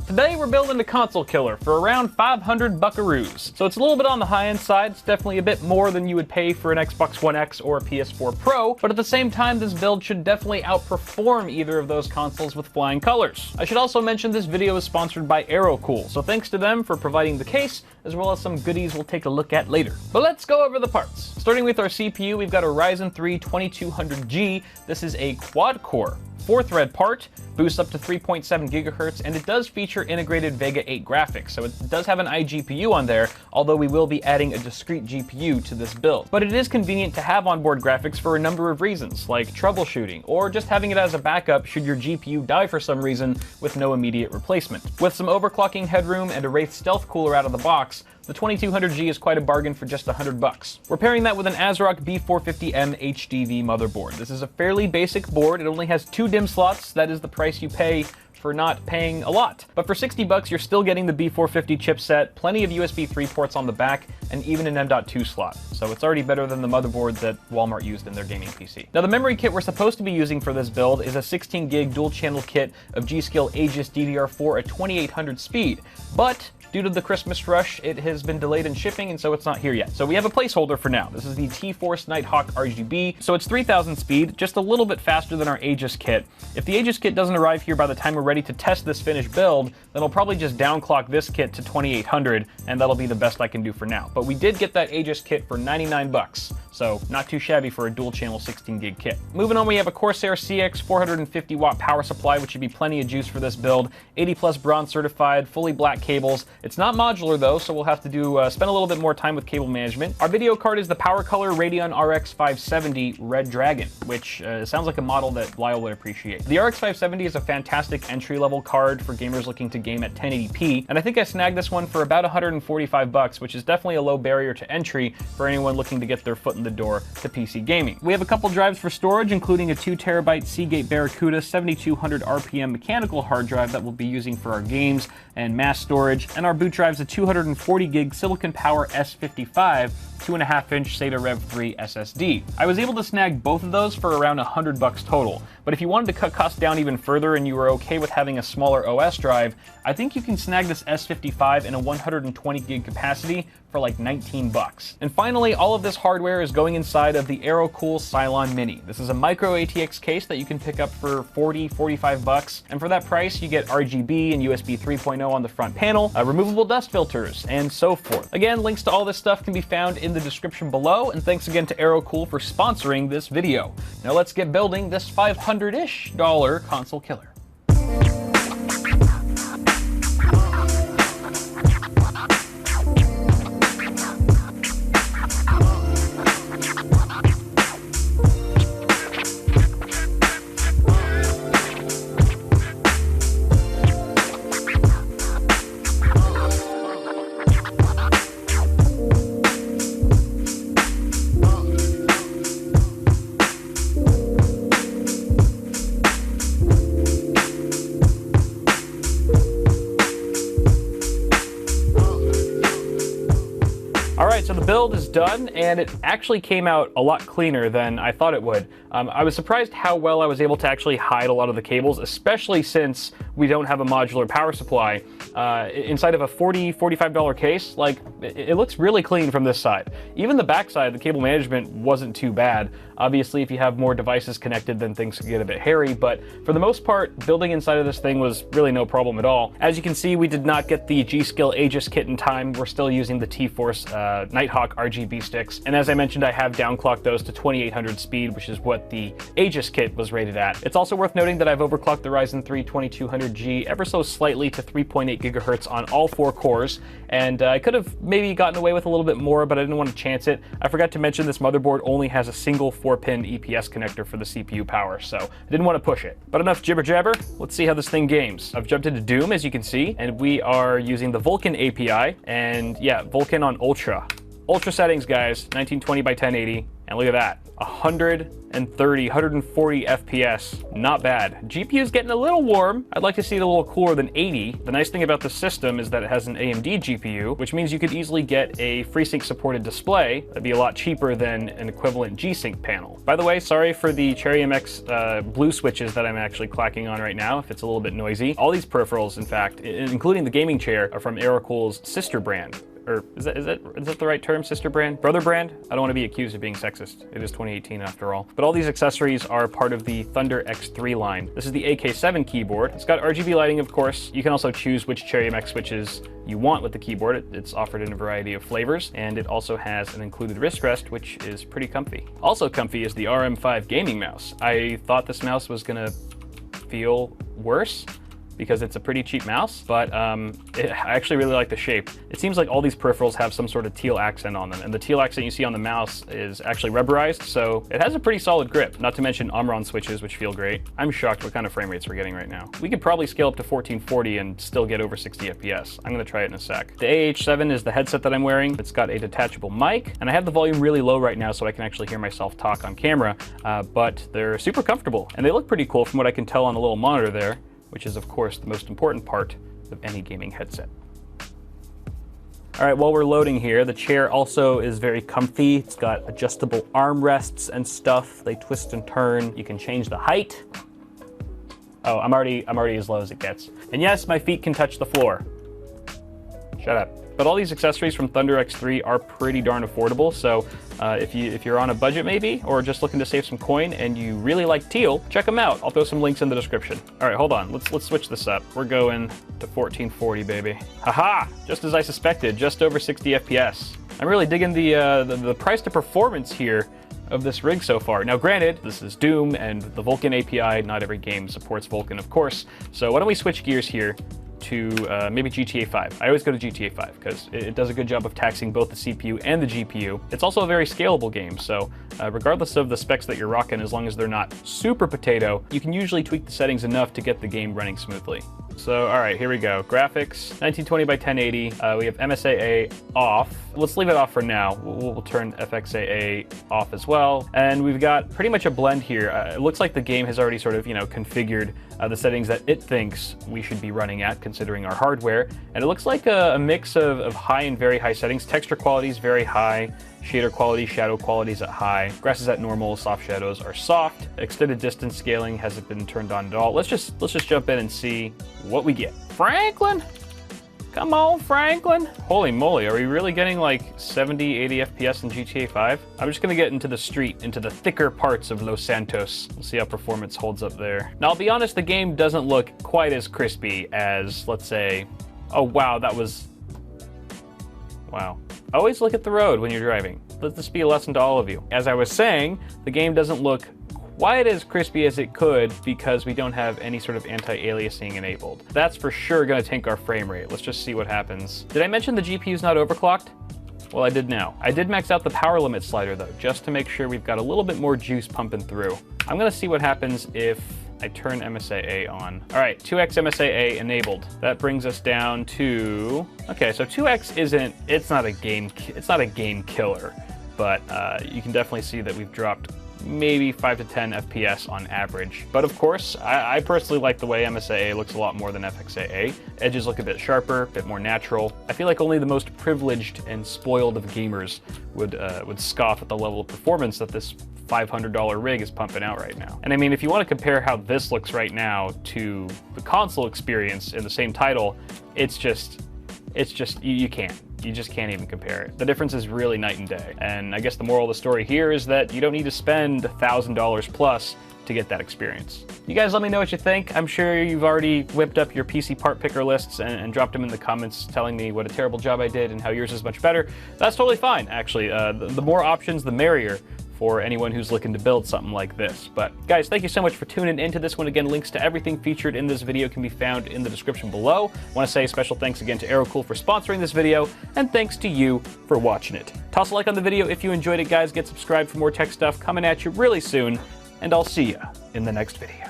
Today we're building a console killer for around 500 buckaroos. So it's a little bit on the high-end side. It's definitely a bit more than you would pay for an Xbox One X or a PS4 Pro, but at the same time this build should definitely outperform either of those consoles with flying colors. I should also mention this video is sponsored by AeroCool, so thanks to them for providing the case, as well as some goodies we'll take a look at later. But let's go over the parts. Starting with our CPU, we've got a Ryzen 3 2200G. This is a quad-core 4-thread part, boosts up to 3.7 gigahertz, and it does feature integrated Vega 8 graphics, so it does have an iGPU on there, although we will be adding a discrete GPU to this build. But it is convenient to have onboard graphics for a number of reasons, like troubleshooting, or just having it as a backup should your GPU die for some reason with no immediate replacement. With some overclocking headroom and a Wraith stealth cooler out of the box, the 2200G is quite a bargain for just $100. We're pairing that with an ASRock B450M HDV motherboard. This is a fairly basic board. It only has 2 DIMM slots. That is the price you pay for not paying a lot. But for $60, you're still getting the B450 chipset, plenty of USB 3 ports on the back, and even an M.2 slot. So it's already better than the motherboard that Walmart used in their gaming PC. Now the memory kit we're supposed to be using for this build is a 16 gig dual channel kit of G.Skill Aegis DDR4 at 2800 speed, but due to the Christmas rush, it has been delayed in shipping, and so it's not here yet. So we have a placeholder for now. This is the T-Force Nighthawk RGB. So it's 3000 speed, just a little bit faster than our Aegis kit. If the Aegis kit doesn't arrive here by the time we're ready to test this finished build, then I'll probably just downclock this kit to 2800, and that'll be the best I can do for now. But we did get that Aegis kit for 99 bucks. So not too shabby for a dual channel 16 gig kit. Moving on, we have a Corsair CX 450 watt power supply, which should be plenty of juice for this build. 80 plus bronze certified, fully black cables. It's not modular though, so we'll have to spend a little bit more time with cable management. Our video card is the PowerColor Radeon RX 570 Red Dragon, which sounds like a model that Lyle would appreciate. The RX 570 is a fantastic entry-level card for gamers looking to game at 1080p, and I think I snagged this one for about 145 bucks, which is definitely a low barrier to entry for anyone looking to get their foot in the door to PC gaming. We have a couple drives for storage, including a 2TB Seagate Barracuda 7200 RPM mechanical hard drive that we'll be using for our games and mass storage, and our boot drive's a 240 gig Silicon Power S55 2.5-inch SATA Rev 3 SSD. I was able to snag both of those for around $100 total, but if you wanted to cut costs down even further and you were okay with having a smaller OS drive, I think you can snag this S55 in a 120 gig capacity for like 19 bucks. And finally, all of this hardware is going inside of the AeroCool Cylon Mini. This is a micro ATX case that you can pick up for 45 bucks. And for that price, you get RGB and USB 3.0 on the front panel, removable dust filters, and so forth. Again, links to all this stuff can be found in the description below, and thanks again to AeroCool for sponsoring this video. Now let's get building this $500-ish console killer. Alright, so the build is done, and it actually came out a lot cleaner than I thought it would. I was surprised how well I was able to actually hide a lot of the cables, especially since we don't have a modular power supply. Inside of a $45 case, like, it looks really clean from this side. Even the back side, the cable management wasn't too bad. Obviously, if you have more devices connected, then things can get a bit hairy, but for the most part, building inside of this thing was really no problem at all. As you can see, we did not get the G.Skill Aegis kit in time. We're still using the T-Force Nighthawk RGB sticks, and as I mentioned, I have downclocked those to 2800 speed, which is what the Aegis kit was rated at. It's also worth noting that I've overclocked the Ryzen 3 2200G ever so slightly to 3.8 gigahertz on all 4 cores, and I could have maybe gotten away with a little bit more, but I didn't want to chance it. I forgot to mention this motherboard only has a single 4-pin EPS connector for the CPU power, so I didn't want to push it. But enough jibber jabber, let's see how this thing games. I've jumped into Doom, as you can see, and we are using the Vulkan API, and yeah, Vulkan on Ultra. Ultra settings, guys, 1920 by 1080, and look at that. 130, 140 FPS, not bad. GPU's getting a little warm. I'd like to see it a little cooler than 80. The nice thing about the system is that it has an AMD GPU, which means you could easily get a FreeSync supported display. That'd be a lot cheaper than an equivalent G-Sync panel. By the way, sorry for the Cherry MX blue switches that I'm actually clacking on right now, if it's a little bit noisy. All these peripherals, in fact, including the gaming chair, are from Aerocool's sister brand. Or is that the right term, sister brand? Brother brand? I don't want to be accused of being sexist. It is 2018 after all. But all these accessories are part of the Thunder X3 line. This is the AK7 keyboard. It's got RGB lighting, of course. You can also choose which Cherry MX switches you want with the keyboard. It's offered in a variety of flavors, and it also has an included wrist rest, which is pretty comfy. Also comfy is the RM5 gaming mouse. I thought this mouse was gonna feel worse, because it's a pretty cheap mouse, but I actually really like the shape. It seems like all these peripherals have some sort of teal accent on them, and the teal accent you see on the mouse is actually rubberized, so it has a pretty solid grip, not to mention Omron switches, which feel great. I'm shocked what kind of frame rates we're getting right now. We could probably scale up to 1440 and still get over 60 FPS. I'm gonna try it in a sec. The AH7 is the headset that I'm wearing. It's got a detachable mic, and I have the volume really low right now so I can actually hear myself talk on camera, but they're super comfortable, and they look pretty cool from what I can tell on the little monitor there, which is of course the most important part of any gaming headset. All right, while we're loading here, the chair also is very comfy. It's got adjustable armrests and stuff. They twist and turn. You can change the height. Oh, I'm already as low as it gets. And yes, my feet can touch the floor. Shut up. But all these accessories from Thunder X3 are pretty darn affordable, so if you're on a budget maybe, or just looking to save some coin and you really like teal, check them out. I'll throw some links in the description. All right, hold on, let's switch this up. We're going to 1440, baby. Haha, just as I suspected, just over 60 FPS. I'm really digging the price to performance here of this rig so far. Now granted, this is Doom and the Vulkan API, not every game supports Vulkan, of course, so why don't we switch gears here to maybe GTA 5. I always go to GTA 5 because it does a good job of taxing both the CPU and the GPU. It's also a very scalable game, so regardless of the specs that you're rocking, as long as they're not super potato, you can usually tweak the settings enough to get the game running smoothly. So, all right, here we go. Graphics, 1920 by 1080. We have MSAA off. Let's leave it off for now. We'll turn FXAA off as well. And we've got pretty much a blend here. It looks like the game has already sort of, configured the settings that it thinks we should be running at, considering our hardware. And it looks like a mix of high and very high settings. Texture quality is very high. Shader quality, shadow quality is at high. Grass is at normal, soft shadows are soft. Extended distance scaling hasn't been turned on at all. Let's just jump in and see what we get. Franklin! Come on, Franklin! Holy moly, are we really getting like 70, 80 FPS in GTA 5? I'm just gonna get into the street, into the thicker parts of Los Santos. We'll see how performance holds up there. Now, I'll be honest, the game doesn't look quite as crispy as, let's say, oh wow, that was, wow. Always look at the road when you're driving. Let this be a lesson to all of you. As I was saying, the game doesn't look quite as crispy as it could because we don't have any sort of anti-aliasing enabled. That's for sure gonna tank our frame rate. Let's just see what happens. Did I mention the GPU's not overclocked? Well, I did now. I did max out the power limit slider though, just to make sure we've got a little bit more juice pumping through. I'm gonna see what happens if I turn MSAA on. All right, 2x MSAA enabled. That brings us down to, okay, so 2x it's not a game killer, but you can definitely see that we've dropped maybe 5 to 10 FPS on average. But of course, I personally like the way MSAA looks a lot more than FXAA. Edges look a bit sharper, a bit more natural. I feel like only the most privileged and spoiled of gamers would scoff at the level of performance that this $500 rig is pumping out right now. And I mean, if you want to compare how this looks right now to the console experience in the same title, it's just, you can't. You just can't even compare it. The difference is really night and day. And I guess the moral of the story here is that you don't need to spend $1,000 plus to get that experience. You guys let me know what you think. I'm sure you've already whipped up your PC part picker lists and dropped them in the comments telling me what a terrible job I did and how yours is much better. That's totally fine, actually. The more options, the merrier for anyone who's looking to build something like this. But guys, thank you so much for tuning into this one. Again, links to everything featured in this video can be found in the description below. I want to say a special thanks again to Aerocool for sponsoring this video, and thanks to you for watching it. Toss a like on the video if you enjoyed it, guys. Get subscribed for more tech stuff coming at you really soon, and I'll see you in the next video.